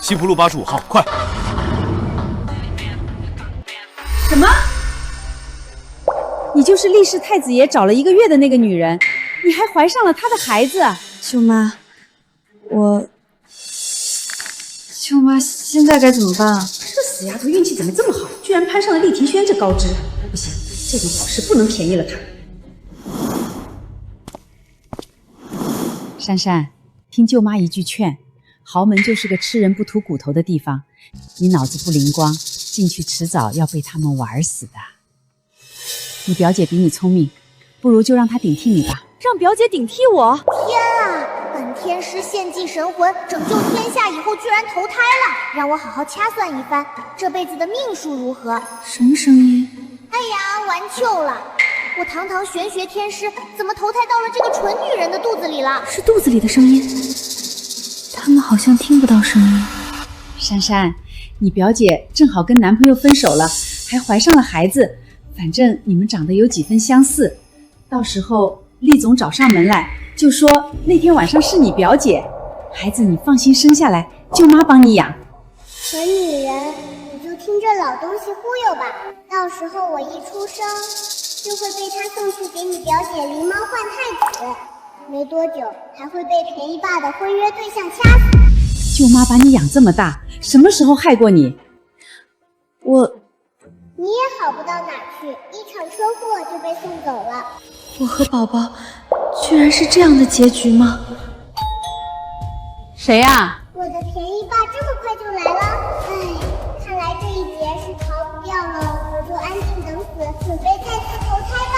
西浦路85号，快！什么？你就是历世太子爷找了1个月的那个女人，你还怀上了他的孩子？舅妈，舅妈现在该怎么办啊？这死丫头运气怎么这么好，居然攀上了厉庭轩这高枝？不行，这种好事不能便宜了她。珊珊，听舅妈一句劝，豪门就是个吃人不吐骨头的地方，你脑子不灵光，进去迟早要被他们玩死的。你表姐比你聪明，不如就让她顶替你吧。让表姐顶替我？天啊！本天师献祭神魂，拯救天下以后居然投胎了，让我好好掐算一番，这辈子的命数如何？什么声音？哎呀，完糗了！我堂堂玄学天师，怎么投胎到了这个蠢女人的肚子里了？是肚子里的声音。他们好像听不到声音。珊珊，你表姐正好跟男朋友分手了，还怀上了孩子，反正你们长得有几分相似，到时候厉总找上门来，就说那天晚上是你表姐，孩子你放心生下来，舅妈帮你养。蠢女人，你就听这老东西忽悠吧，到时候我一出生，就会被他送去给你表姐狸猫换太子，没多久还会被便宜爸的婚约对象掐死。舅妈把你养这么大，什么时候害过你？你也好不到哪去，一场车祸就被送走了。我和宝宝居然是这样的结局吗？谁呀？我的便宜爸这么快就来了，唉，看来这一劫是逃不掉了，我就安静等死，准备再次投胎吧。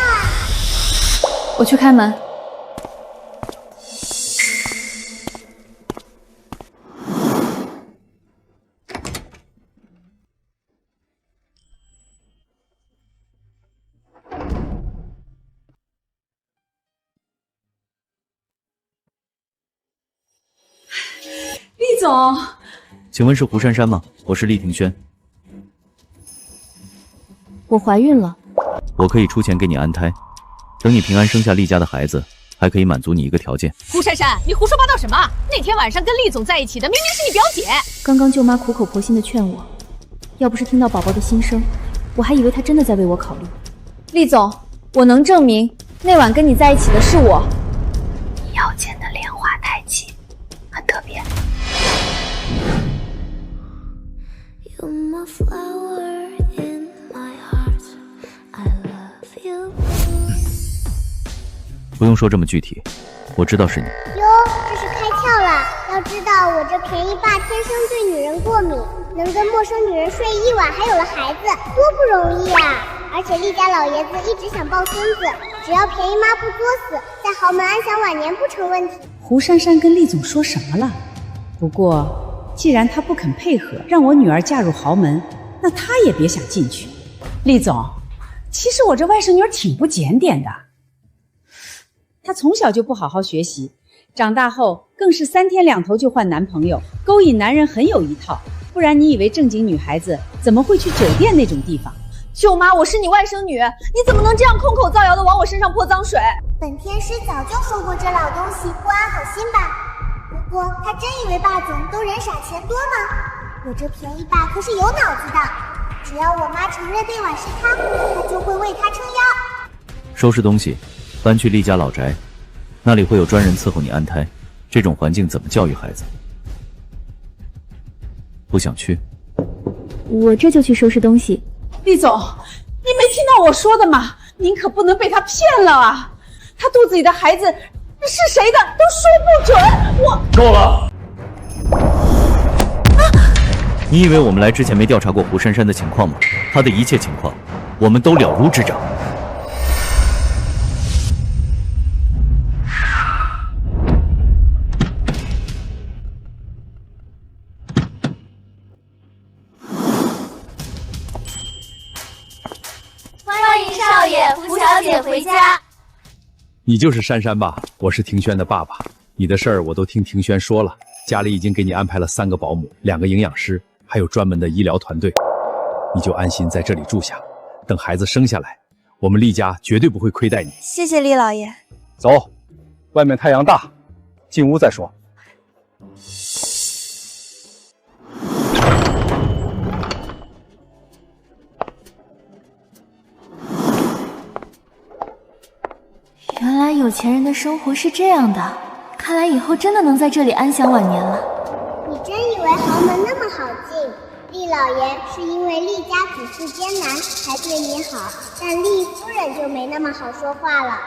我去开门。厉总，请问是胡珊珊吗？我是厉庭轩。我怀孕了。我可以出钱给你安胎，等你平安生下厉家的孩子，还可以满足你一个条件。胡珊珊，你胡说八道什么？那天晚上跟厉总在一起的明明是你表姐。刚刚舅妈苦口婆心的劝我，要不是听到宝宝的心声，我还以为她真的在为我考虑。厉总，我能证明那晚跟你在一起的是我。你腰间的莲花太极很特别。不用说这么具体，我知道是你。哟，这是开窍了。要知道我这便宜爸天生对女人过敏，能跟陌生女人睡一晚还有了孩子，多不容易啊！而且厉家老爷子一直想抱孙子，只要便宜妈不作死，在豪门安享晚年不成问题。胡珊珊跟厉总说什么了？不过既然他不肯配合，让我女儿嫁入豪门，那他也别想进去。厉总，其实我这外甥女儿挺不检点的，她从小就不好好学习，长大后更是3天2头就换男朋友，勾引男人很有一套。不然你以为正经女孩子怎么会去酒店那种地方？舅妈，我是你外甥女，你怎么能这样空口造谣的往我身上泼脏水？本天师早就说过这老东西不安好心吧。不过他真以为霸总都人傻钱多吗？我这便宜爸可是有脑子的，只要我妈承认那晚是他，他就会为他撑腰。收拾东西，搬去厉家老宅，那里会有专人伺候你安胎。这种环境怎么教育孩子？不想去？我这就去收拾东西。厉总，你没听到我说的吗？您可不能被他骗了啊！他肚子里的孩子是谁的都说不准。我够了！你以为我们来之前没调查过胡珊珊的情况吗？她的一切情况，我们都了如指掌。欢迎少爷、胡小姐回家。你就是珊珊吧？我是庭轩的爸爸。你的事儿我都听庭轩说了，家里已经给你安排了3个保姆、2个营养师，还有专门的医疗团队。你就安心在这里住下，等孩子生下来，我们厉家绝对不会亏待你。谢谢厉老爷。走，外面太阳大，进屋再说。原来有钱人的生活是这样的，看来以后真的能在这里安享晚年了。你真以为豪门那么好进？厉老爷是因为厉家祖父艰难才对你好，但厉夫人就没那么好说话了。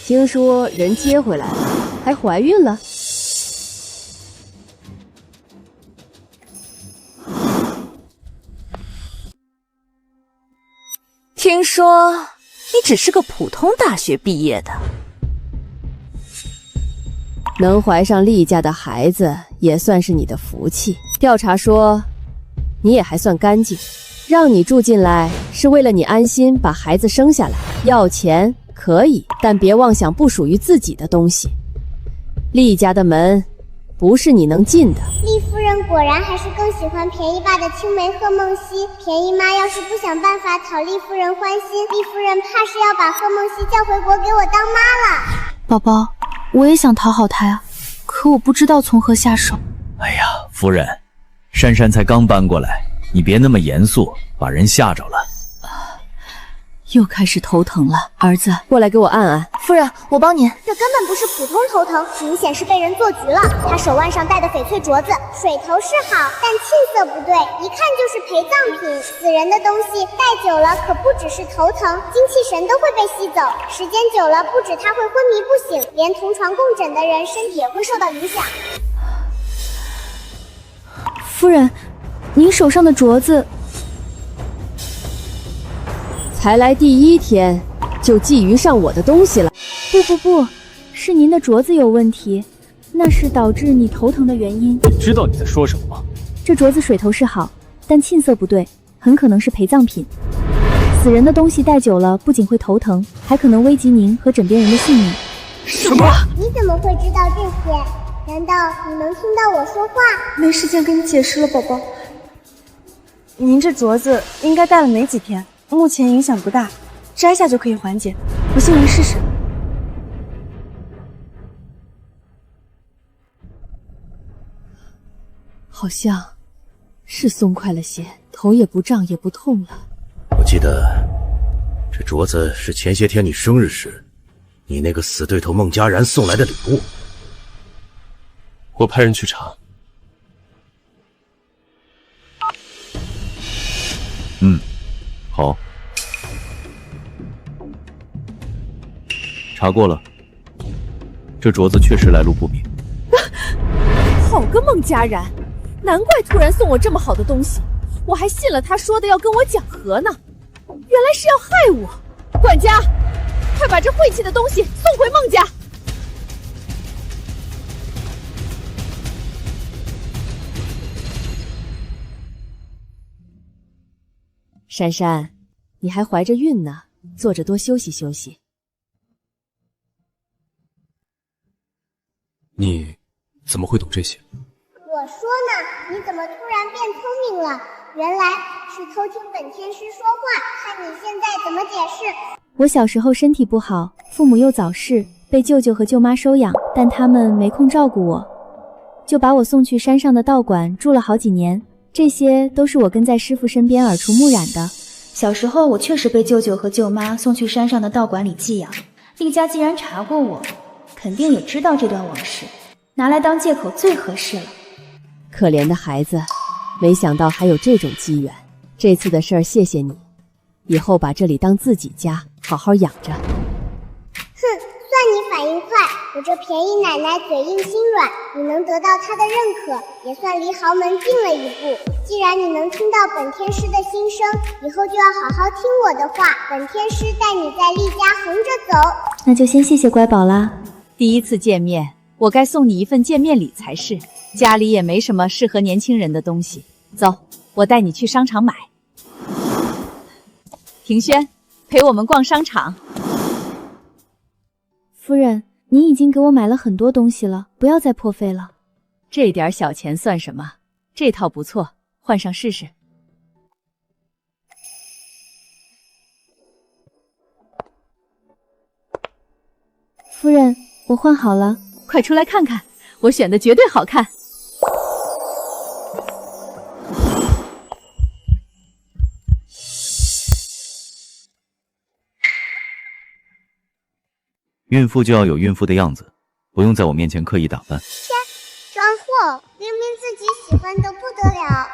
听说人接回来了，还怀孕了。听说你只是个普通大学毕业的，能怀上厉家的孩子也算是你的福气。调查说，你也还算干净，让你住进来是为了你安心把孩子生下来。要钱可以，但别妄想不属于自己的东西。厉家的门不是你能进的。厉夫人果然还是更喜欢便宜爸的青梅贺梦溪。便宜妈要是不想办法讨厉夫人欢心，厉夫人怕是要把贺梦溪叫回国给我当妈了。宝宝，我也想讨好他呀，可我不知道从何下手。哎呀，夫人，珊珊才刚搬过来，你别那么严肃，把人吓着了。又开始头疼了。儿子，过来给我按按。夫人，我帮您。这根本不是普通头疼，明显是被人做局了。他手腕上戴的翡翠镯子，水头是好，但沁色不对，一看就是陪葬品。死人的东西戴久了，可不只是头疼，精气神都会被吸走。时间久了，不止他会昏迷不醒，连同床共枕的人身体也会受到影响。夫人，您手上的镯子才来第1天就觊觎上我的东西了。不，是您的镯子有问题，那是导致你头疼的原因。你知道你在说什么吗？这镯子水头是好，但沁色不对，很可能是陪葬品。死人的东西戴久了，不仅会头疼，还可能危及您和枕边人的性命。什么？你怎么会知道这些？难道你能听到我说话？没时间跟你解释了，宝宝。您这镯子应该戴了没几天，目前影响不大，摘下就可以缓解。不信您试试。好像是松快了些，头也不胀也不痛了。我记得这镯子是前些天你生日时，你那个死对头孟佳然送来的礼物。我派人去查。好，查过了，这镯子确实来路不明。好个孟佳然，难怪突然送我这么好的东西，我还信了他说的要跟我讲和呢，原来是要害我。管家，快把这晦气的东西送回孟家。珊珊，你还怀着孕呢，坐着多休息休息。你怎么会懂这些？我说呢，你怎么突然变聪明了？原来是偷听本天师说话，看你现在怎么解释。我小时候身体不好，父母又早逝，被舅舅和舅妈收养，但他们没空照顾我，就把我送去山上的道馆住了好几年。这些都是我跟在师傅身边耳濡目染的。小时候我确实被舅舅和舅妈送去山上的道馆里寄养，厉家既然查过我，肯定也知道这段往事，拿来当借口最合适了。可怜的孩子，没想到还有这种机缘。这次的事儿谢谢你，以后把这里当自己家，好好养着。哼，算你反应快，我这便宜奶奶嘴硬心软，你能得到她的认可，也算离豪门近了一步。既然你能听到本天师的心声，以后就要好好听我的话，本天师带你在厉家横着走。那就先谢谢乖宝啦。第一次见面，我该送你一份见面礼才是。家里也没什么适合年轻人的东西，走，我带你去商场买。庭轩，陪我们逛商场。夫人，您已经给我买了很多东西了，不要再破费了。这点小钱算什么？这套不错，换上试试。夫人，我换好了，快出来看看，我选的绝对好看。孕妇就要有孕妇的样子，不用在我面前刻意打扮。装货，明明自己喜欢得不得了。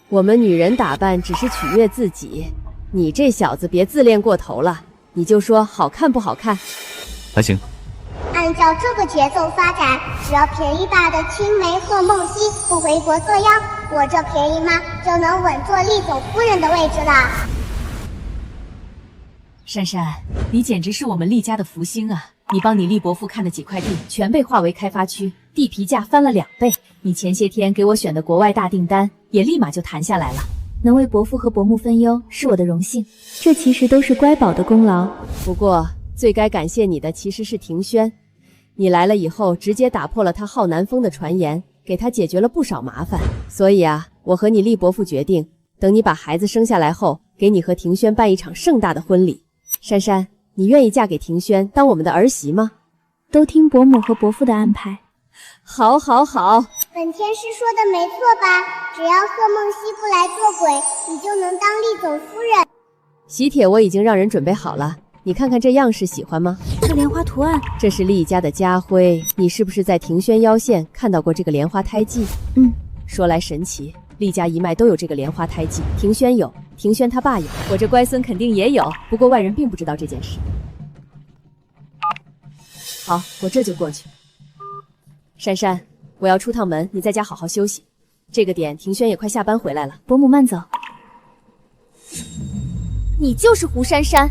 我们女人打扮只是取悦自己，你这小子别自恋过头了，你就说好看不好看？还行。按照这个节奏发展，只要便宜爸的青梅和梦溪不回国作妖，我这便宜妈就能稳坐厉总夫人的位置了。珊珊，你简直是我们厉家的福星啊！你帮你厉伯父看的几块地全被划为开发区，地皮价翻了2倍。你前些天给我选的国外大订单也立马就谈下来了。能为伯父和伯母分忧是我的荣幸，这其实都是乖宝的功劳。不过最该感谢你的其实是庭轩，你来了以后直接打破了他好南风的传言，给他解决了不少麻烦。所以啊，我和你厉伯父决定，等你把孩子生下来后，给你和庭轩办一场盛大的婚礼。珊珊，你愿意嫁给庭轩当我们的儿媳吗？都听伯母和伯父的安排。好，好，好。本天师说的没错吧？只要贺梦溪不来做鬼，你就能当厉总夫人。喜帖我已经让人准备好了，你看看这样式喜欢吗？这莲花图案，这是厉家的家徽。你是不是在庭轩腰线看到过这个莲花胎记？说来神奇，厉家一脉都有这个莲花胎记，庭轩有，庭轩他爸有，我这乖孙肯定也有，不过外人并不知道这件事。好，我这就过去。珊珊，我要出趟门，你在家好好休息。这个点庭轩也快下班回来了。伯母慢走。你就是胡珊珊，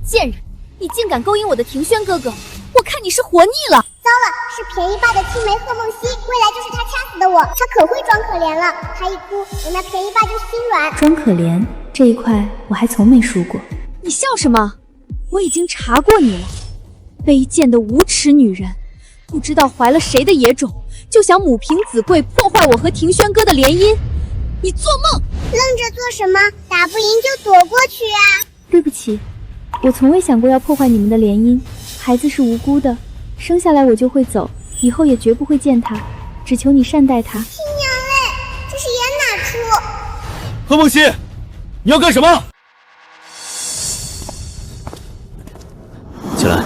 贱人！你竟敢勾引我的庭轩哥哥，我看你是活腻了。糟了，是便宜爸的青梅贺梦溪，未来就是他掐死的我。他可会装可怜了，他一哭，我那便宜爸就心软。装可怜这一块我还从没输过。你笑什么？我已经查过你了，卑贱的无耻女人，不知道怀了谁的野种，就想母凭子贵，破坏我和庭轩哥的联姻。你做梦！愣着做什么？打不赢就躲过去啊！对不起，我从未想过要破坏你们的联姻。孩子是无辜的，生下来我就会走，以后也绝不会见他，只求你善待他。亲娘嘞，这是演哪出？贺梦溪，你要干什么？起来！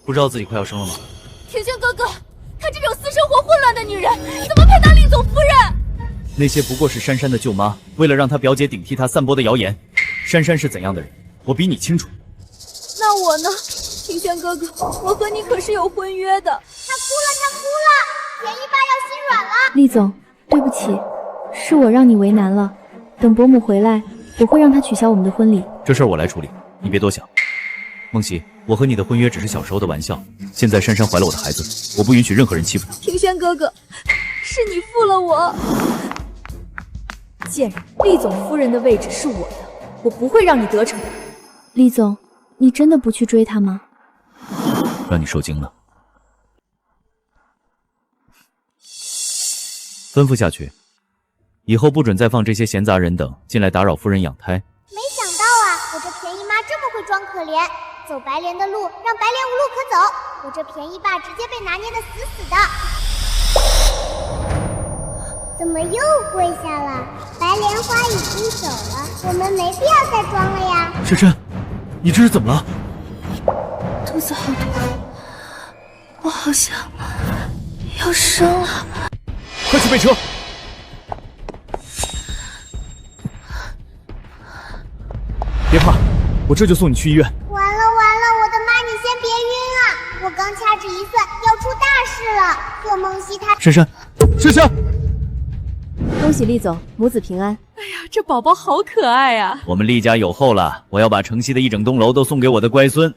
不知道自己快要生了吗？庭轩哥哥，她这种私生活混乱的女人，怎么配当厉总夫人？那些不过是珊珊的舅妈为了让她表姐顶替她散播的谣言。珊珊是怎样的人，我比你清楚。那我呢？庭轩哥哥，我和你可是有婚约的。他哭了，他哭了，便宜爸要心软了。厉总，对不起，是我让你为难了。等伯母回来，我会让她取消我们的婚礼。这事儿我来处理，你别多想。梦溪，我和你的婚约只是小时候的玩笑，现在珊珊怀了我的孩子，我不允许任何人欺负她。庭轩哥哥，是你负了我。贱人，厉总夫人的位置是我的，我不会让你得逞的。厉总，你真的不去追她吗？让你受惊了。吩咐下去，以后不准再放这些闲杂人等进来打扰夫人养胎。没想到啊，我这便宜妈这么会装可怜，走白莲的路，让白莲无路可走。我这便宜爸直接被拿捏得死死的。怎么又跪下了？白莲花已经走了，我们没必要再装了呀。珊珊，你这是怎么了？肚子好痛，我好像要生了。快去备车！别怕，我这就送你去医院。完了完了，我的妈！你先别晕啊！我刚掐指一算，要出大事了。贺梦溪她……珊珊，珊珊！恭喜厉总，母子平安。哎呀，这宝宝好可爱啊！我们厉家有后了，我要把城西的一整栋楼都送给我的乖孙。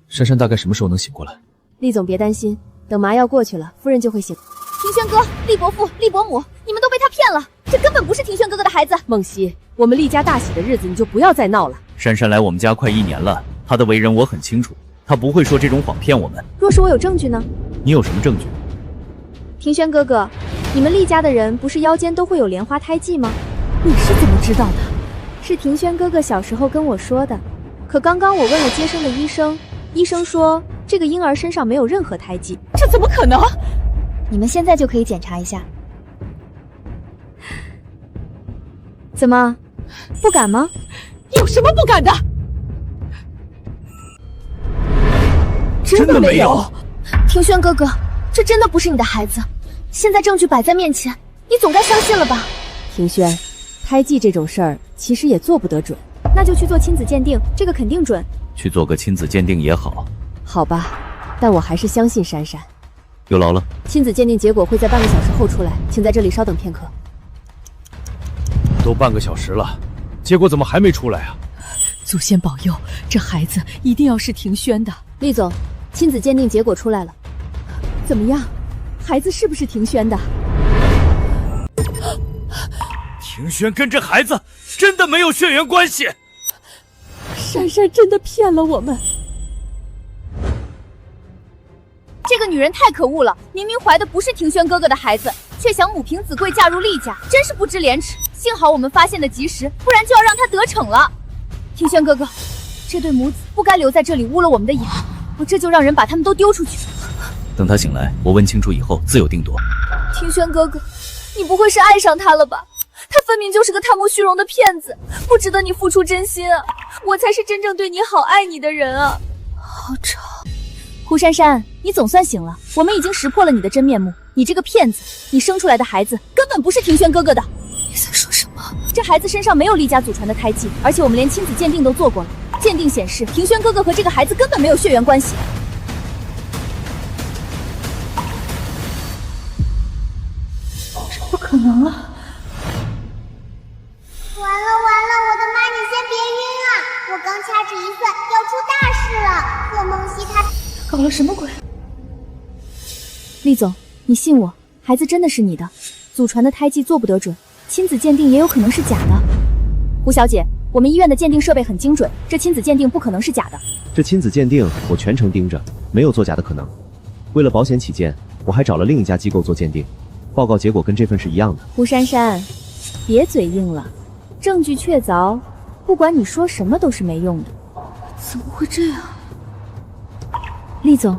珊珊大概什么时候能醒过来？厉总别担心，等麻药过去了，夫人就会醒。庭轩哥、厉伯父、厉伯母，你们都被他骗了，这根本不是庭轩哥哥的孩子。梦溪，我们厉家大喜的日子你就不要再闹了。珊珊来我们家快1年了，她的为人我很清楚，她不会说这种谎骗我们。若是我有证据呢？你有什么证据？庭轩哥哥，你们厉家的人不是腰间都会有莲花胎记吗？你是怎么知道的？是庭轩哥哥小时候跟我说的。可刚刚我问了接生的医生，医生说这个婴儿身上没有任何胎记。这怎么可能？你们现在就可以检查一下。怎么，不敢吗？有什么不敢的？真的没有。庭轩哥哥，这真的不是你的孩子，现在证据摆在面前，你总该相信了吧？庭轩，胎记这种事儿其实也做不得准，那就去做亲子鉴定，这个肯定准。去做个亲子鉴定也好。好吧，但我还是相信珊珊。有劳了。亲子鉴定结果会在半个小时后出来，请在这里稍等片刻。都半个小时了，结果怎么还没出来啊？祖先保佑，这孩子一定要是庭轩的。厉总，亲子鉴定结果出来了，怎么样？孩子是不是庭轩的？庭轩跟这孩子真的没有血缘关系。珊珊真的骗了我们。这个女人太可恶了，明明怀的不是庭轩哥哥的孩子，却想母凭子贵嫁入厉家，真是不知廉耻。幸好我们发现的及时，不然就要让她得逞了。庭轩哥哥，这对母子不该留在这里污了我们的眼，我这就让人把他们都丢出去。等他醒来，我问清楚以后自有定夺。庭轩哥哥，你不会是爱上他了吧？他分明就是个贪慕虚荣的骗子，不值得你付出真心啊！我才是真正对你好、爱你的人啊！好吵。胡珊珊，你总算醒了，我们已经识破了你的真面目。你这个骗子，你生出来的孩子根本不是庭轩哥哥的。你在说什么？这孩子身上没有厉家祖传的胎记，而且我们连亲子鉴定都做过了，鉴定显示庭轩哥哥和这个孩子根本没有血缘关系。这不可能啊！完了完了，我的妈！你先别晕啊！我刚掐指一算，要出大事了。贺梦溪她搞了什么鬼？厉总，你信我，孩子真的是你的，祖传的胎记做不得准，亲子鉴定也有可能是假的。胡小姐，我们医院的鉴定设备很精准，这亲子鉴定不可能是假的。这亲子鉴定我全程盯着，没有作假的可能。为了保险起见，我还找了另一家机构做鉴定，报告结果跟这份是一样的。胡珊珊，别嘴硬了，证据确凿，不管你说什么都是没用的。怎么会这样？厉总，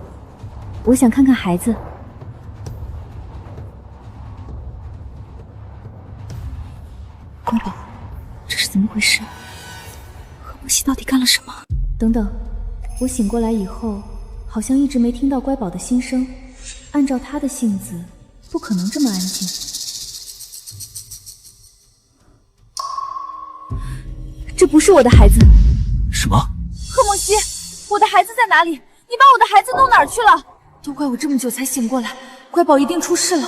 我想看看孩子。乖宝，这是怎么回事？贺梦溪到底干了什么？等等，我醒过来以后，好像一直没听到乖宝的心声。按照他的性子，不可能这么安静。这不是我的孩子。什么？贺梦溪，我的孩子在哪里？你把我的孩子弄哪儿去了？都怪我这么久才醒过来，乖宝一定出事了。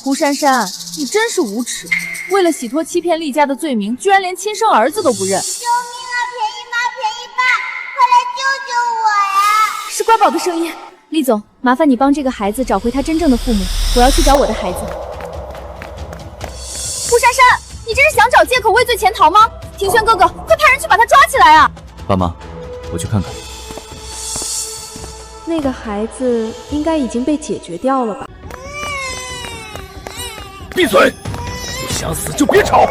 胡珊珊，你真是无耻！为了洗脱欺骗厉家的罪名，居然连亲生儿子都不认！救命啊！便宜妈，便宜爸，快来救救我呀！是乖宝的声音。厉总，麻烦你帮这个孩子找回他真正的父母，我要去找我的孩子。胡珊珊，你这是想找借口畏罪潜逃吗？庭轩哥哥，快派人去把他抓起来啊！爸妈，我去看看。那个孩子应该已经被解决掉了吧？闭嘴！不想死就别吵。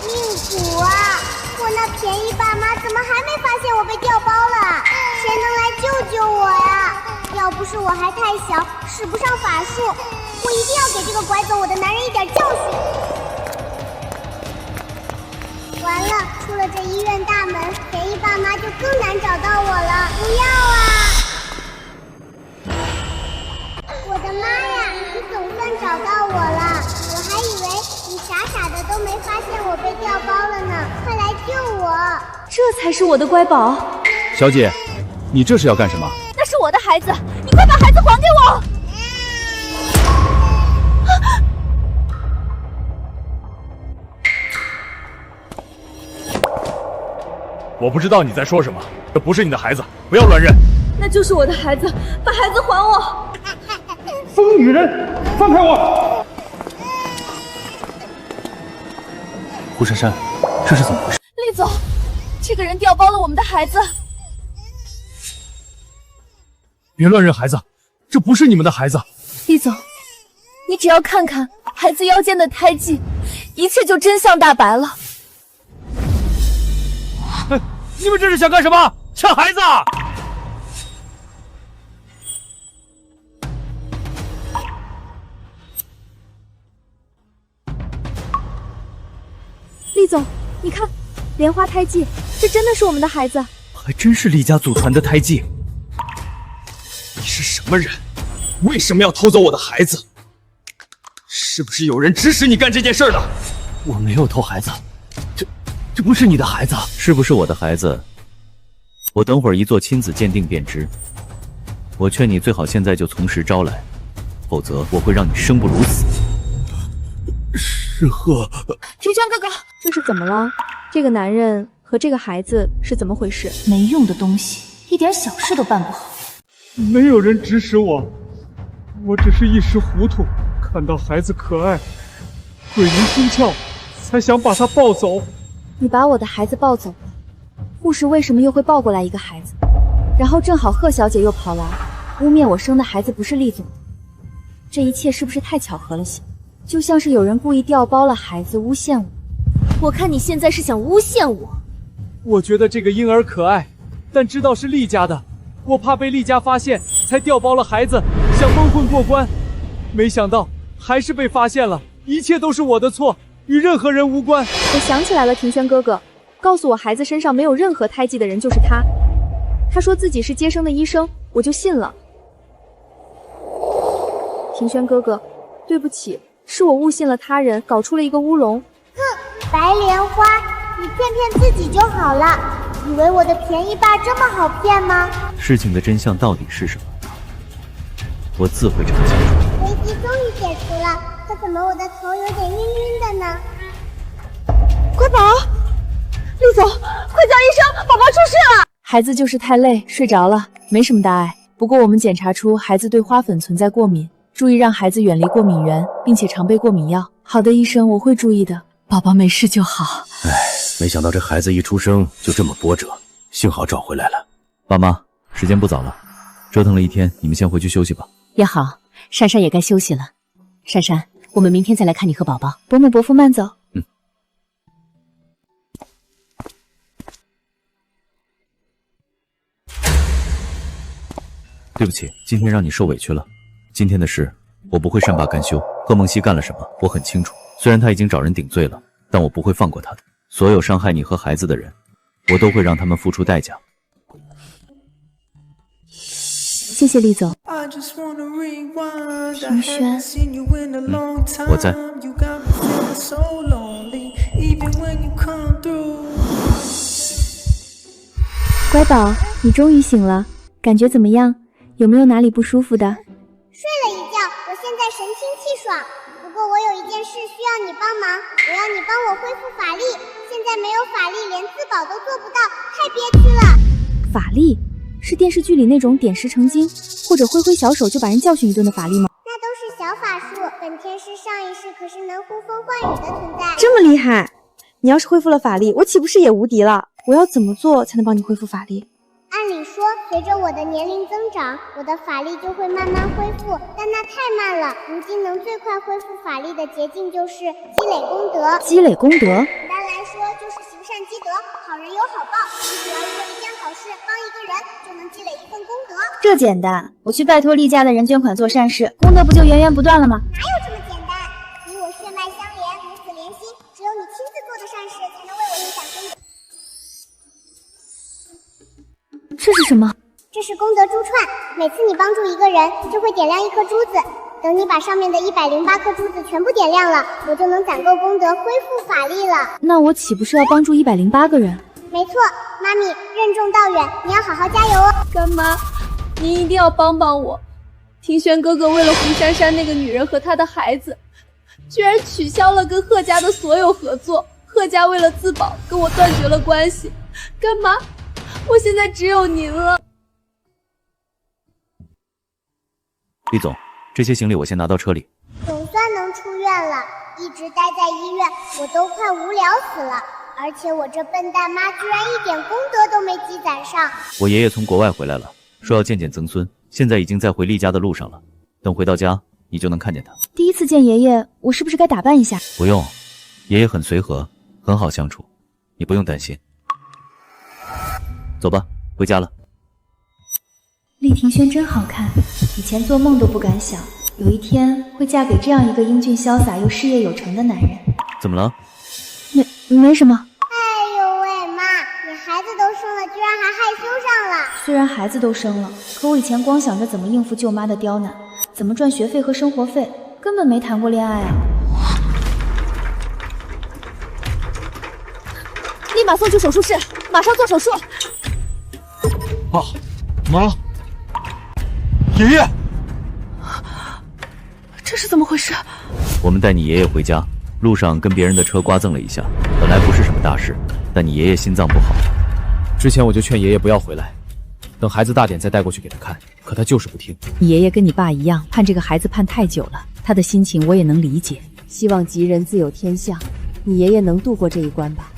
命苦啊！我那便宜爸妈怎么还没发现我被调包了？谁能来救救我呀？要不是我还太小，使不上法术，我一定要给这个拐走我的男人一点教训。完了，出了这医院大门，便宜爸妈就更难找到我了。不要啊！我的妈呀！你总算找到我了，我还以为你傻傻的都没发现我被调包了呢。快来救我！这才是我的乖宝。小姐，你这是要干什么？那是我的孩子，你快把孩子还给我！我不知道你在说什么，这不是你的孩子，不要乱认。那就是我的孩子，把孩子还我！疯女人，放开我！胡珊珊，这是怎么回事？厉总，这个人调包了我们的孩子。别乱认孩子，这不是你们的孩子。厉总，你只要看看孩子腰间的胎记，一切就真相大白了。你们这是想干什么？抢孩子啊！厉总，你看，莲花胎记，这真的是我们的孩子？还真是厉家祖传的胎记。你是什么人？为什么要偷走我的孩子？是不是有人指使你干这件事的？我没有偷孩子，这不是你的孩子。是不是我的孩子？我等会儿一做亲子鉴定便知。我劝你最好现在就从实招来，否则我会让你生不如死。是鹤，庭轩哥哥，这是怎么了？这个男人和这个孩子是怎么回事？没用的东西，一点小事都办不好。没有人指使我，我只是一时糊涂，看到孩子可爱，鬼灵心窍，才想把他抱走。你把我的孩子抱走了，护士为什么又会抱过来一个孩子？然后正好贺小姐又跑来，污蔑我生的孩子不是厉总的。这一切是不是太巧合了些？就像是有人故意调包了孩子，诬陷我。我看你现在是想诬陷我。我觉得这个婴儿可爱，但知道是厉家的，我怕被厉家发现，才调包了孩子，想蒙混过关。没想到还是被发现了，一切都是我的错，与任何人无关。我想起来了，庭轩哥哥，告诉我孩子身上没有任何胎记的人就是他。他说自己是接生的医生，我就信了。庭轩哥哥，对不起，是我误信了他人，搞出了一个乌龙。哼，白莲花，你骗骗自己就好了，以为我的便宜爸这么好骗吗？事情的真相到底是什么？我自会查清楚。危机终于解除了，可怎么我的头有点晕晕的呢？乖宝，厉总，快叫医生，宝宝出事了！孩子就是太累睡着了，没什么大碍。不过我们检查出孩子对花粉存在过敏，注意让孩子远离过敏源，并且常备过敏药。好的，医生，我会注意的。宝宝没事就好。唉，没想到这孩子一出生就这么波折，幸好找回来了。爸妈，时间不早了，折腾了一天，你们先回去休息吧。也好，珊珊也该休息了。珊珊，我们明天再来看你和宝宝。伯母伯父慢走。对不起，今天让你受委屈了。今天的事，我不会善罢甘休。贺梦溪干了什么，我很清楚。虽然他已经找人顶罪了，但我不会放过他的。所有伤害你和孩子的人，我都会让他们付出代价。谢谢厉总。庭轩，我在。乖宝，你终于醒了，感觉怎么样？有没有哪里不舒服的？睡了一觉，我现在神清气爽。不过我有一件事需要你帮忙，我要你帮我恢复法力。现在没有法力，连自保都做不到，太憋屈了。法力是电视剧里那种点石成金，或者挥挥小手就把人教训一顿的法力吗？那都是小法术，本天师上一世可是能呼风唤雨的存在。这么厉害！你要是恢复了法力，我岂不是也无敌了？我要怎么做才能帮你恢复法力？按理说，随着我的年龄增长，我的法力就会慢慢恢复，但那太慢了。如今能最快恢复法力的捷径就是积累功德。积累功德？简单来说，就是行善积德，好人有好报。你只要做一件好事，帮一个人，就能积累一份功德。这简单，我去拜托厉家的人捐款做善事，功德不就源源不断了吗？哪有这么简单？你我血脉相连，母子连心，只有你亲自做的善事，才能为我影响功德。这是什么？这是功德珠串，每次你帮助一个人，就会点亮一颗珠子。等你把上面的108颗珠子全部点亮了，我就能攒够功德，恢复法力了。那我岂不是要帮助108个人？没错，妈咪，任重道远，你要好好加油哦。干妈，您一定要帮帮我。庭轩哥哥为了胡珊珊那个女人和她的孩子，居然取消了跟贺家的所有合作。贺家为了自保，跟我断绝了关系。干妈，我现在只有您了。厉总，这些行李我先拿到车里。总算能出院了，一直待在医院，我都快无聊死了。而且我这笨蛋妈居然一点功德都没积攒上。我爷爷从国外回来了，说要见见曾孙，现在已经在回厉家的路上了。等回到家，你就能看见他。第一次见爷爷，我是不是该打扮一下？不用，爷爷很随和，很好相处，你不用担心。走吧，回家了。厉庭轩真好看，以前做梦都不敢想，有一天会嫁给这样一个英俊潇洒又事业有成的男人。怎么了？没什么。哎呦喂，居然还害羞上了。虽然孩子都生了，可我以前光想着怎么应付舅妈的刁难，怎么赚学费和生活费，根本没谈过恋爱啊。立马送去手术室，马上做手术。爸妈，爷爷，这是怎么回事？我们带你爷爷回家，路上跟别人的车刮蹭了一下，本来不是什么大事，但你爷爷心脏不好。之前我就劝爷爷不要回来，等孩子大点再带过去给他看，可他就是不听。你爷爷跟你爸一样，盼这个孩子盼太久了，他的心情我也能理解。希望吉人自有天相，你爷爷能度过这一关吧。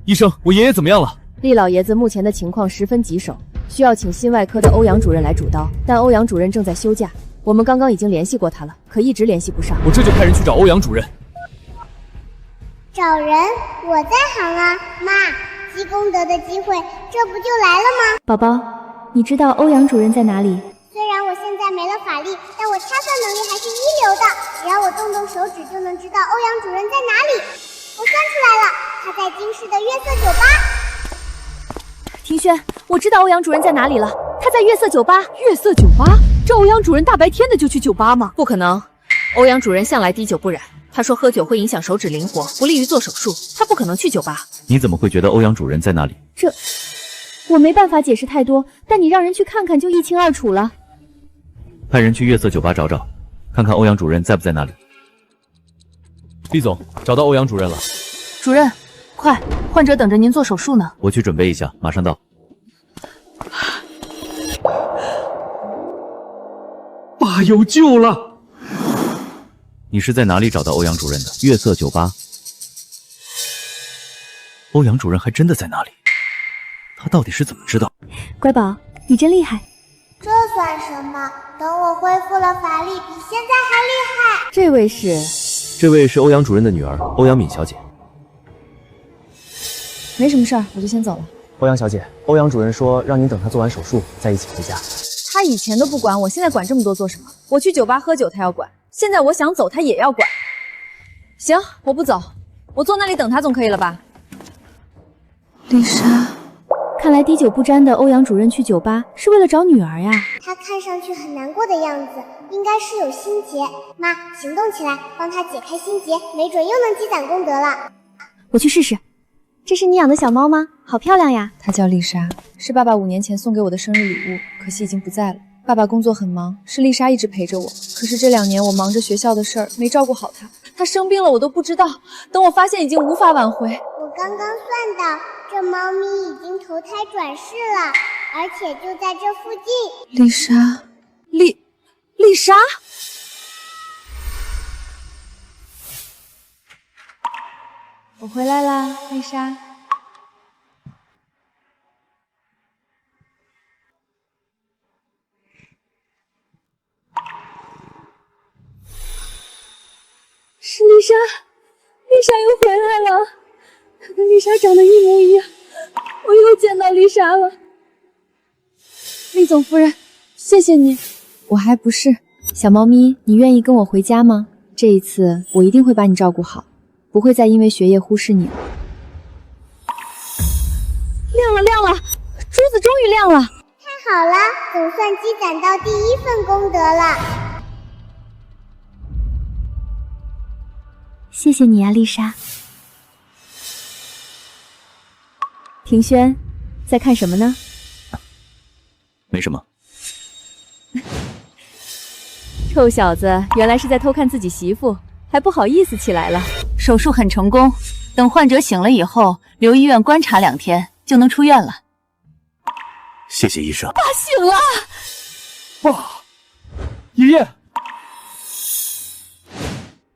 医生，我爷爷怎么样了？厉老爷子目前的情况十分棘手，需要请心外科的欧阳主任来主刀，但欧阳主任正在休假。我们刚刚已经联系过他了，可一直联系不上。我这就派人去找欧阳主任。找人？我在行啊，妈，积功德的机会，这不就来了吗？宝宝，你知道欧阳主任在哪里？虽然我现在没了法力，但我掐算能力还是一流的，只要我动动手指就能知道欧阳主任在哪里。我算出来了，他在京市的月色酒吧。庭轩，我知道欧阳主任在哪里了，他在月色酒吧。月色酒吧？这欧阳主任大白天的就去酒吧吗？不可能，欧阳主任向来滴酒不染，他说喝酒会影响手指灵活，不利于做手术，他不可能去酒吧。你怎么会觉得欧阳主任在那里？这我没办法解释太多，但你让人去看看就一清二楚了。派人去月色酒吧找找，看看欧阳主任在不在那里。厉总，找到欧阳主任了。主任，快，患者等着您做手术呢。我去准备一下，马上到。爸有救了！你是在哪里找到欧阳主任的？月色酒吧。欧阳主任还真的在那里，他到底是怎么知道？乖宝，你真厉害。这算什么？等我恢复了法力，比现在还厉害。这位是欧阳主任的女儿，欧阳敏小姐。没什么事儿，我就先走了。欧阳小姐，欧阳主任说让您等他做完手术再一起回家。他以前都不管我，现在管这么多做什么？我去酒吧喝酒他要管，现在我想走他也要管。行，我不走，我坐那里等他总可以了吧？丽莎，看来滴酒不沾的欧阳主任去酒吧是为了找女儿呀。他看上去很难过的样子，应该是有心结。妈，行动起来，帮他解开心结，没准又能积攒功德了。我去试试。这是你养的小猫吗？好漂亮呀！她叫丽莎，是爸爸5年前送给我的生日礼物，可惜已经不在了。爸爸工作很忙，是丽莎一直陪着我。可是这2年我忙着学校的事儿，没照顾好她。她生病了我都不知道，等我发现已经无法挽回。我刚刚算到，这猫咪已经投胎转世了，而且就在这附近。丽莎，丽莎。我回来啦，丽莎。是丽莎，丽莎又回来了。她跟丽莎长得一模一样，我又见到丽莎了。厉总夫人，谢谢你。我还不是。小猫咪，你愿意跟我回家吗？这一次我一定会把你照顾好。不会再因为学业忽视你了。亮了，珠子终于亮了！太好了，总算积攒到第1份功德了。谢谢你啊，丽莎。庭轩，在看什么呢？没什么。臭小子，原来是在偷看自己媳妇，还不好意思起来了。手术很成功，等患者醒了以后，留医院观察2天就能出院了。谢谢医生。爸醒了！爸，爷爷，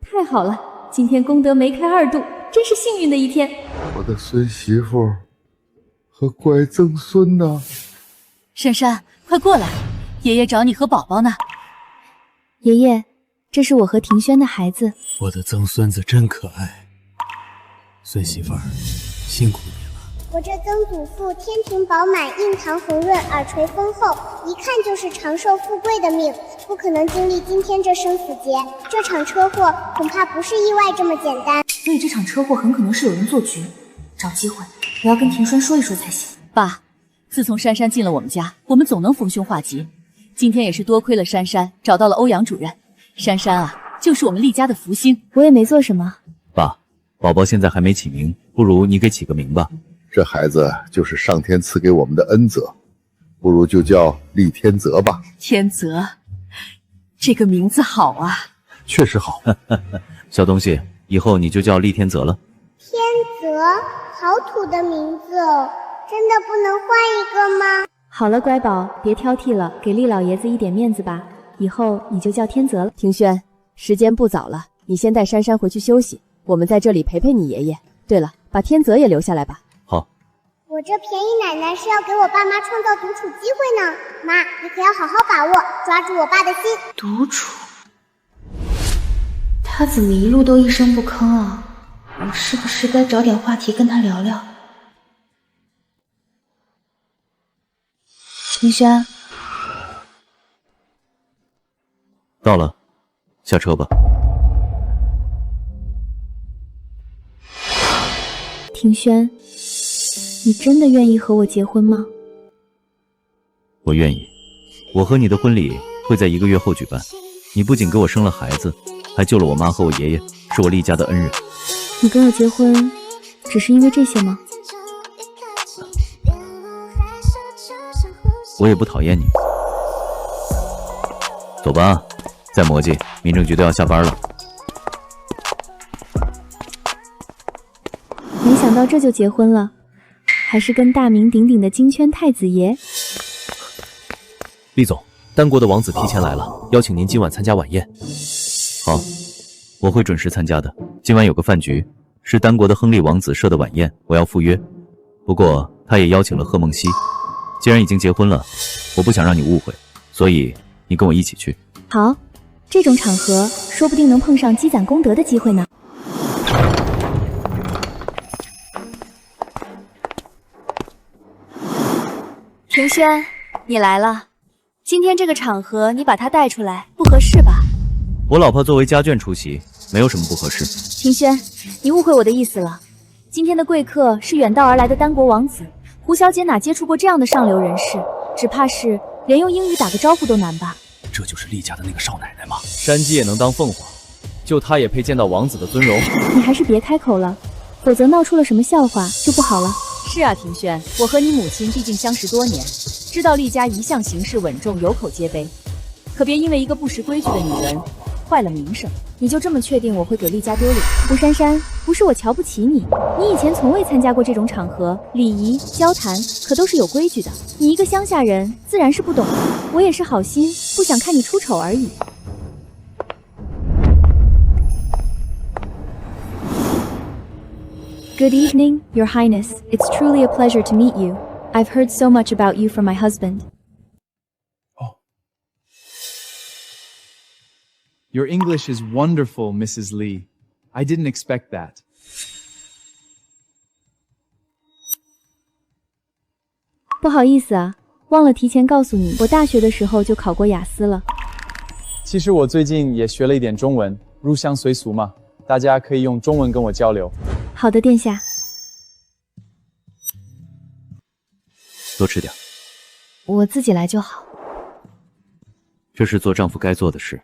太好了，今天功德梅开2度，真是幸运的一天。我的孙媳妇和乖曾孙呢？珊珊，快过来，爷爷找你和宝宝呢。爷爷，这是我和庭轩的孩子。我的曾孙子真可爱，孙媳妇儿，辛苦你了。我这曾祖父天庭饱满，印堂红润，耳垂丰厚，一看就是长寿富贵的命，不可能经历今天这生死劫。这场车祸恐怕不是意外这么简单，所以这场车祸很可能是有人做局。找机会，我要跟庭轩说一说才行。爸，自从珊珊进了我们家，我们总能逢凶化吉。今天也是多亏了珊珊找到了欧阳主任。珊珊啊，就是我们厉家的福星。我也没做什么。爸，宝宝现在还没起名，不如你给起个名吧。这孩子就是上天赐给我们的恩泽，不如就叫厉天泽吧。天泽，这个名字好啊。确实好。小东西，以后你就叫厉天泽了。天泽，好土的名字哦，真的不能换一个吗？好了，乖宝，别挑剔了，给厉老爷子一点面子吧。以后你就叫天泽了。庭轩，时间不早了，你先带珊珊回去休息，我们在这里陪陪你爷爷。对了，把天泽也留下来吧。好。我这便宜奶奶是要给我爸妈创造独处机会呢。妈，你可要好好把握，抓住我爸的心。独处？他怎么一路都一声不吭啊？我是不是该找点话题跟他聊聊？庭轩，到了，下车吧。庭轩，你真的愿意和我结婚吗？我愿意。我和你的婚礼会在1个月后举办。你不仅给我生了孩子，还救了我妈和我爷爷，是我厉家的恩人。你跟我结婚，只是因为这些吗？我也不讨厌你。走吧，再磨叽，民政局都要下班了。没想到这就结婚了，还是跟大名鼎鼎的金圈太子爷。厉总，丹国的王子提前来了，邀请您今晚参加晚宴。好，我会准时参加的。今晚有个饭局，是丹国的亨利王子设的晚宴，我要赴约。不过他也邀请了贺梦溪。既然已经结婚了，我不想让你误会，所以你跟我一起去。好，这种场合说不定能碰上积攒功德的机会呢。庭轩，你来了。今天这个场合你把她带出来，不合适吧？我老婆作为家眷出席，没有什么不合适。庭轩，你误会我的意思了。今天的贵客是远道而来的丹国王子，胡小姐哪接触过这样的上流人士？只怕是连用英语打个招呼都难吧？这就是厉家的那个少奶奶吗？山鸡也能当凤凰，就她也配见到王子的尊荣？你还是别开口了，否则闹出了什么笑话就不好了。是啊，庭轩，我和你母亲毕竟相识多年，知道厉家一向行事稳重，有口皆碑，可别因为一个不识规矩的女人坏了名声。你就这么确定我会给厉家丢脸？吴珊珊，不是我瞧不起你，你以前从未参加过这种场合，礼仪交谈可都是有规矩的。你一个乡下人，自然是不懂的。我也是好心，不想看你出丑而已。Good evening, Your Highness. It's truly a pleasure to meet you. I've heard so much about you from my husband. Your English is wonderful, Mrs. Lee. I didn't expect that. 不好意思啊，忘了提前告诉你，我大学的时候就考过雅思了。其实我最近也学了一点中文，入乡随俗嘛，大家可以用中文跟我交流。好的，殿下。多吃点。我自己来就好。这是做丈夫该做的事。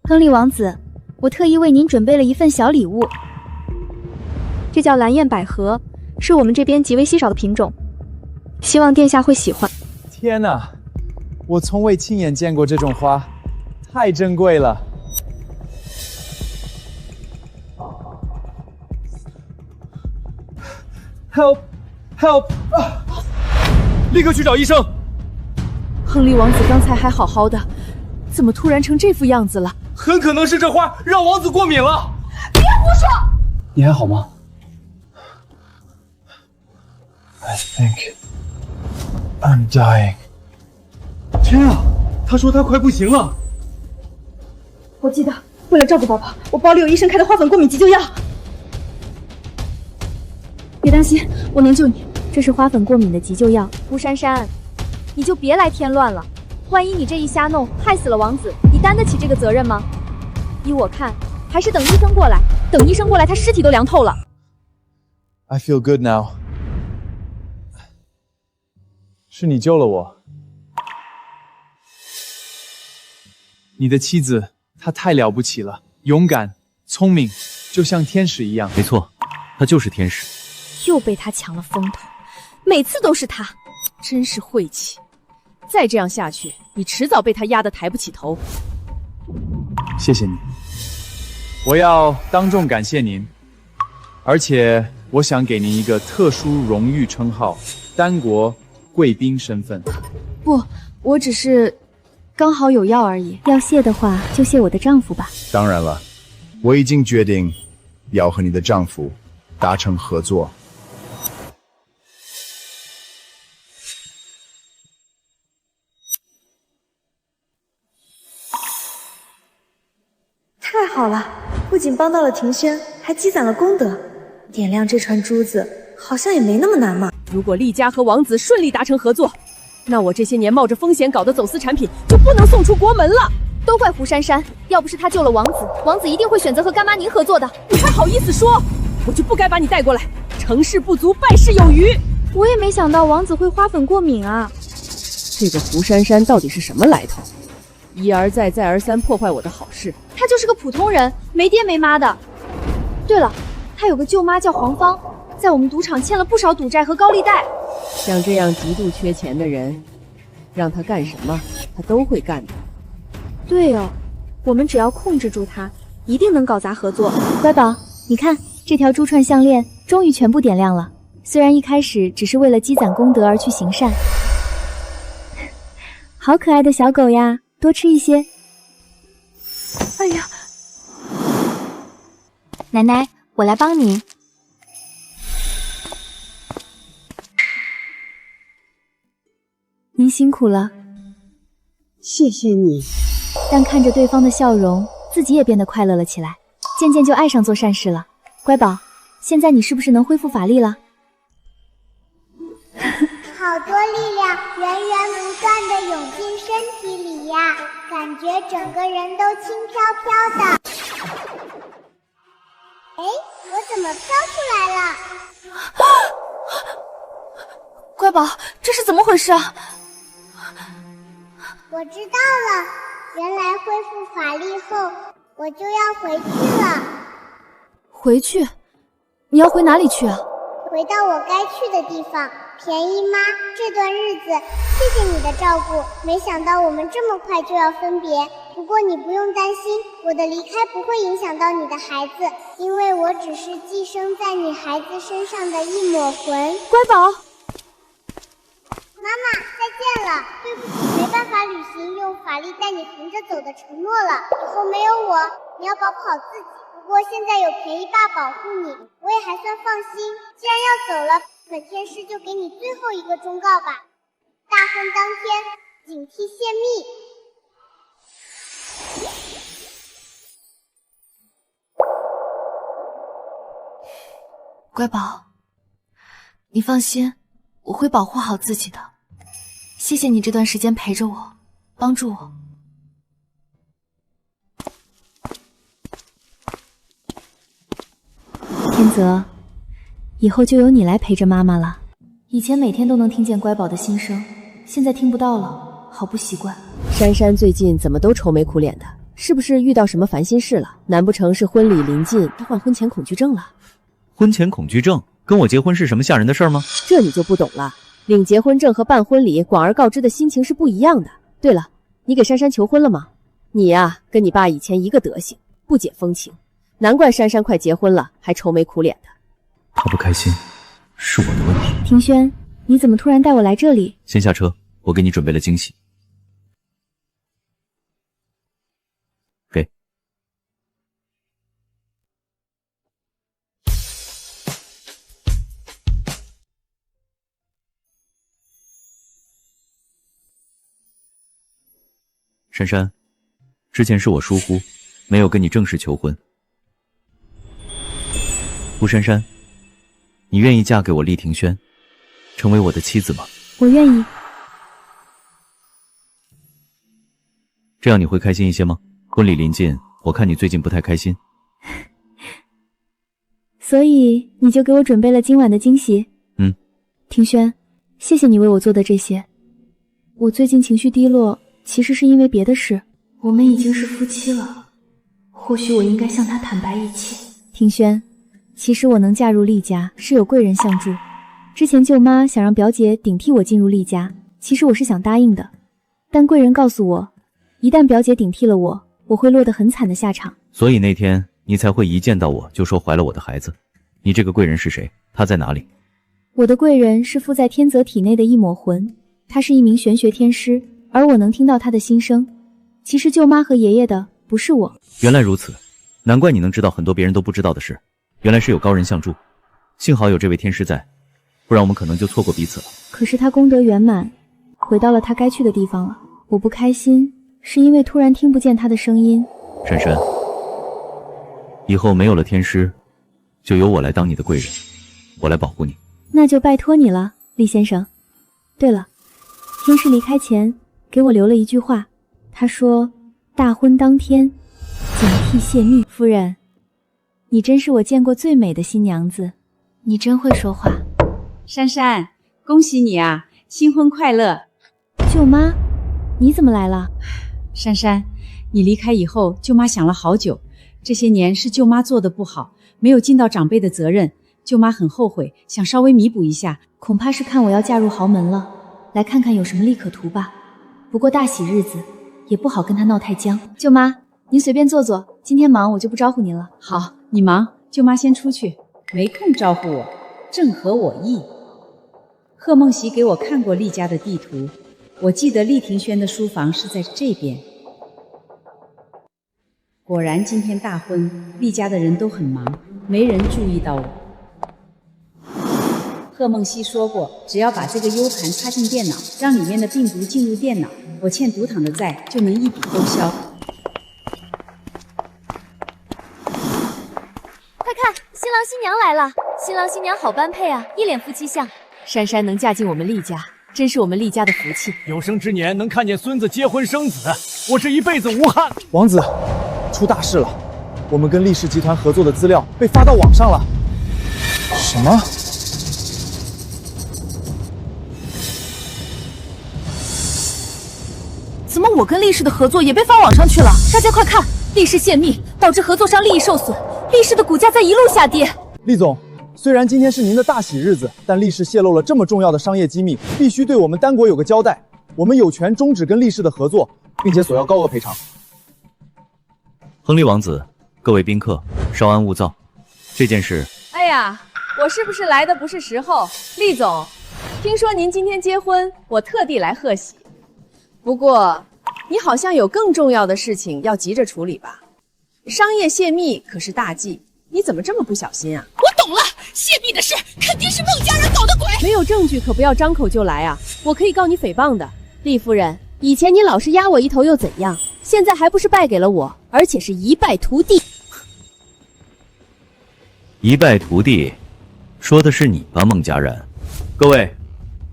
亨利王子，我特意为您准备了一份小礼物，这叫蓝焰百合，是我们这边极为稀少的品种，希望殿下会喜欢。天哪，我从未亲眼见过这种花，太珍贵了。Help! Help! 立刻去找医生！亨利王子刚才还好好的，怎么突然成这副样子了？很可能是这花让王子过敏了。别胡说！你还好吗 ？I think I'm dying. 天啊，他说他快不行了。我记得，为了照顾宝宝，我包里有医生开的花粉过敏急救药。别担心，我能救你。这是花粉过敏的急救药。吴珊珊，你就别来添乱了。万一你这一瞎弄，害死了王子，你担得起这个责任吗？依我看，还是等医生过来，等医生过来，他尸体都凉透了。I feel good now。是你救了我。你的妻子，她太了不起了，勇敢、聪明，就像天使一样。没错，她就是天使。又被他抢了风头，每次都是他，真是晦气。再这样下去，你迟早被他压得抬不起头。谢谢你，我要当众感谢您，而且我想给您一个特殊荣誉称号——丹国贵宾身份。不，我只是刚好有药而已。要谢的话，就谢我的丈夫吧。当然了，我已经决定要和你的丈夫达成合作。太好了，不仅帮到了庭轩，还积攒了功德。点亮这串珠子，好像也没那么难嘛。如果厉家和王子顺利达成合作，那我这些年冒着风险搞的走私产品就不能送出国门了。都怪胡珊珊，要不是她救了王子，王子一定会选择和干妈您合作的。你还好意思说？我就不该把你带过来。成事不足，败事有余。我也没想到王子会花粉过敏啊。这个胡珊珊到底是什么来头？一而再，再而三破坏我的好事。他就是个普通人，没爹没妈的。对了，他有个舅妈叫黄芳，在我们赌场欠了不少赌债和高利贷。像这样极度缺钱的人，让他干什么，他都会干的。对哦，我们只要控制住他，一定能搞砸合作。乖宝，你看这条珠串项链终于全部点亮了。虽然一开始只是为了积攒功德而去行善。好可爱的小狗呀，多吃一些。哎呀，奶奶，我来帮你。您辛苦了。谢谢你。但看着对方的笑容，自己也变得快乐了起来，渐渐就爱上做善事了。乖宝，现在你是不是能恢复法力了？好多力量源源不断地涌进身体里呀，感觉整个人都轻飘飘的。哎，我怎么飘出来了？乖宝，这是怎么回事啊？我知道了，原来恢复法力后，我就要回去了。回去？你要回哪里去啊？回到我该去的地方。便宜妈，这段日子谢谢你的照顾，没想到我们这么快就要分别。不过你不用担心，我的离开不会影响到你的孩子，因为我只是寄生在你孩子身上的一抹魂。乖宝，妈妈，再见了。对不起，没办法履行用法力带你横着走的承诺了。以后没有我，你要保护好自己。不过现在有便宜爸保护你，我也还算放心。既然要走了，本天师就给你最后一个忠告吧：大婚当天，警惕泄密。乖宝，你放心，我会保护好自己的。谢谢你这段时间陪着我，帮助我。天泽，以后就由你来陪着妈妈了。以前每天都能听见乖宝的心声，现在听不到了，好不习惯。珊珊最近怎么都愁眉苦脸的？是不是遇到什么烦心事了？难不成是婚礼临近，她患婚前恐惧症了？婚前恐惧症跟我结婚是什么吓人的事儿吗？这你就不懂了。领结婚证和办婚礼广而告之的心情是不一样的。对了，你给珊珊求婚了吗？你呀，跟你爸以前一个德行，不解风情。难怪珊珊快结婚了，还愁眉苦脸的。她不开心，是我的问题。庭轩，你怎么突然带我来这里？先下车，我给你准备了惊喜。给。珊珊，之前是我疏忽，没有跟你正式求婚。胡珊珊，你愿意嫁给我厉庭轩，成为我的妻子吗？我愿意。这样你会开心一些吗？婚礼临近，我看你最近不太开心。所以你就给我准备了今晚的惊喜？庭轩，谢谢你为我做的这些。我最近情绪低落，其实是因为别的事。我们已经是夫妻了，或许我应该向他坦白一切。庭轩，其实我能嫁入厉家是有贵人相助。之前舅妈想让表姐顶替我进入厉家，其实我是想答应的，但贵人告诉我，一旦表姐顶替了我，我会落得很惨的下场。所以那天你才会一见到我就说怀了我的孩子。你这个贵人是谁？他在哪里？我的贵人是附在天泽体内的一抹魂，他是一名玄学天师，而我能听到他的心声。其实舅妈和爷爷的不是我。原来如此，难怪你能知道很多别人都不知道的事，原来是有高人相助。幸好有这位天师在，不然我们可能就错过彼此了。可是他功德圆满，回到了他该去的地方了。我不开心，是因为突然听不见他的声音。珊珊，以后没有了天师，就由我来当你的贵人，我来保护你。那就拜托你了，厉先生。对了，天师离开前给我留了一句话，他说大婚当天警惕泄密。夫人，你真是我见过最美的新娘子，你真会说话。珊珊，恭喜你啊，新婚快乐。舅妈，你怎么来了？珊珊，你离开以后，舅妈想了好久，这些年是舅妈做的不好，没有尽到长辈的责任，舅妈很后悔，想稍微弥补一下。恐怕是看我要嫁入豪门了，来看看有什么利可图吧。不过大喜日子也不好跟他闹太僵。舅妈，您随便坐坐，今天忙我就不招呼您了。好，你忙，舅妈先出去，没空招呼我，正合我意。贺梦溪给我看过厉家的地图，我记得厉庭轩的书房是在这边。果然今天大婚，厉家的人都很忙，没人注意到我。贺梦溪说过，只要把这个 U 盘插进电脑，让里面的病毒进入电脑，我欠毒躺的债就能一笔勾销。快看，新郎新娘来了！新郎新娘好般配啊，一脸夫妻相。珊珊能嫁进我们厉家，真是我们厉家的福气。有生之年能看见孙子结婚生子，我是一辈子无憾。王子，出大事了！我们跟厉氏集团合作的资料被发到网上了。什么？怎么我跟厉氏的合作也被发网上去了？大家快看，厉氏泄密，导致合作商利益受损，厉氏的股价在一路下跌。厉总，虽然今天是您的大喜日子，但厉氏泄露了这么重要的商业机密，必须对我们丹国有个交代。我们有权终止跟厉氏的合作，并且索要高额赔偿。亨利王子，各位宾客，稍安勿躁。这件事，哎呀，我是不是来的不是时候？厉总，听说您今天结婚，我特地来贺喜。不过，你好像有更重要的事情要急着处理吧？商业泄密可是大忌，你怎么这么不小心啊？我懂了，泄密的事肯定是孟家人搞的鬼。没有证据可不要张口就来啊！我可以告你诽谤的。厉夫人，以前你老是压我一头又怎样？现在还不是败给了我，而且是一败涂地。一败涂地，说的是你吧，孟家然。各位，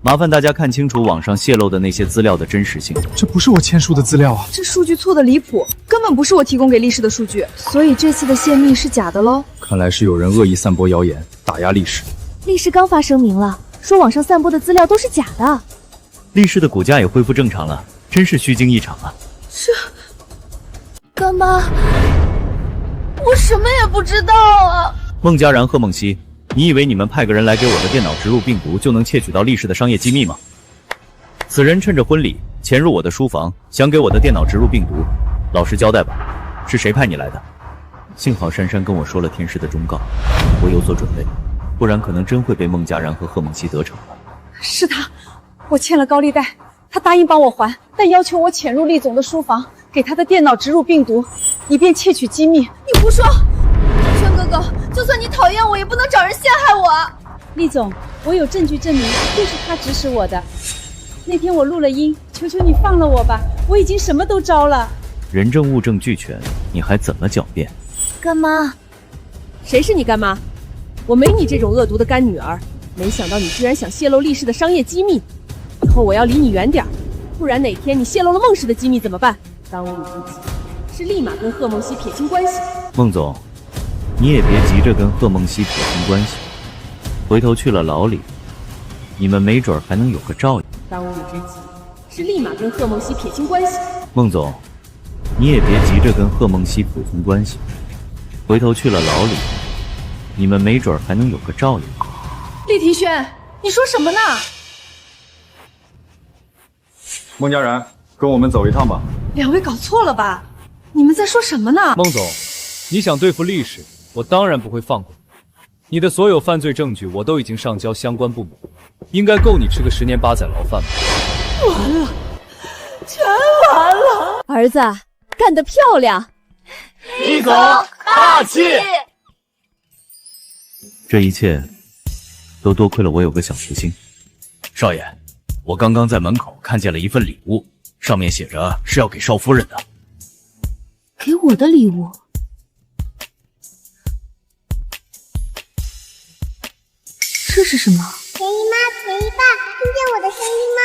麻烦大家看清楚网上泄露的那些资料的真实性。这不是我签署的资料啊！这数据错的离谱，根本不是我提供给厉氏的数据，所以这次的泄密是假的喽。看来是有人恶意散播谣言，打压厉氏。厉氏刚发声明了，说网上散播的资料都是假的。厉氏的股价也恢复正常了，真是虚惊一场啊！这，干妈，我什么也不知道啊！孟家然、贺梦溪，你以为你们派个人来给我的电脑植入病毒就能窃取到厉氏的商业机密吗？此人趁着婚礼潜入我的书房，想给我的电脑植入病毒。老实交代吧，是谁派你来的？幸好珊珊跟我说了天师的忠告，我有所准备，不然可能真会被孟家然和贺梦溪得逞了。是他，我欠了高利贷，他答应帮我还，但要求我潜入厉总的书房，给他的电脑植入病毒，以便窃取机密。你胡说！轩哥哥，就算你讨厌我，也不能找人陷害我啊！厉总，我有证据证明就是他指使我的。那天我录了音，求求你放了我吧，我已经什么都招了。人证物证俱全，你还怎么狡辩？干妈，谁是你干妈？我没你这种恶毒的干女儿，没想到你居然想泄露厉氏的商业机密，以后我要离你远点，不然哪天你泄露了孟氏的机密怎么办？当务之急是立马跟贺梦溪撇清关系。孟总，你也别急着跟贺梦溪撇清关系，回头去了牢里，你们没准还能有个照应。当务之急是立马跟贺梦溪撇清关系。孟总，你也别急着跟贺梦溪撇清关系，回头去了牢里，你们没准还能有个照应。厉庭轩，你说什么呢？孟家然，跟我们走一趟吧。两位搞错了吧？你们在说什么呢？孟总，你想对付厉氏，我当然不会放过你。你的所有犯罪证据我都已经上交相关部门，应该够你吃个10年8载牢饭吧？完了，全完了！儿子，干得漂亮！厉总大气！这一切都多亏了我有个小福星。少爷，我刚刚在门口看见了一份礼物，上面写着是要给少夫人的。给我的礼物？这是什么？田姨妈、田姨爸，听见我的声音吗？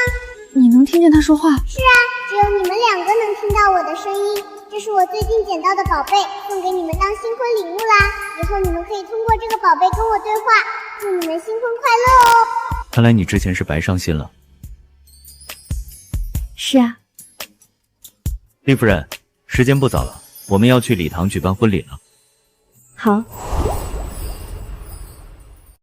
你能听见他说话？是啊，只有你们2个能听到我的声音。这是我最近捡到的宝贝，送给你们当新婚礼物啦！以后你们可以通过这个宝贝跟我对话，祝你们新婚快乐哦！看来你之前是白伤心了。是啊。厉夫人，时间不早了，我们要去礼堂举办婚礼了。好。